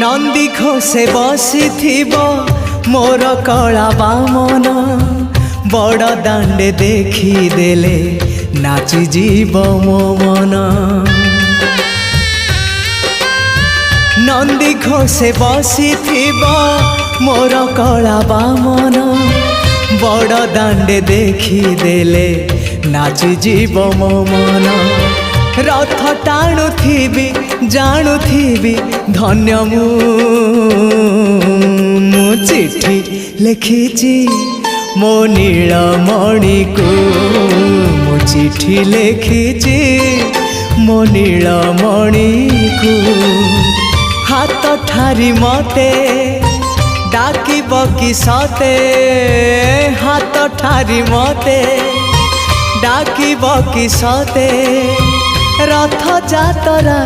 नंदी घोषे बसी मोर कला बामन बड़ दांडे देखी देले नाची जीव मो मन। नंदी घोषे बसी मोर कला बामन बड़ दांडे देखी देले नाची जीव मो मन। रथ टाणुथिबी जाणुथिबी धन्य मु चिट्ठी लिखिची मो नीलमणि को मु चिट्ठी लिखिची मो नीलमणि को। हाथ ठारी मते डाकिब कि सते हाथ ठारी मते डाकिब कि सते रथ जातरा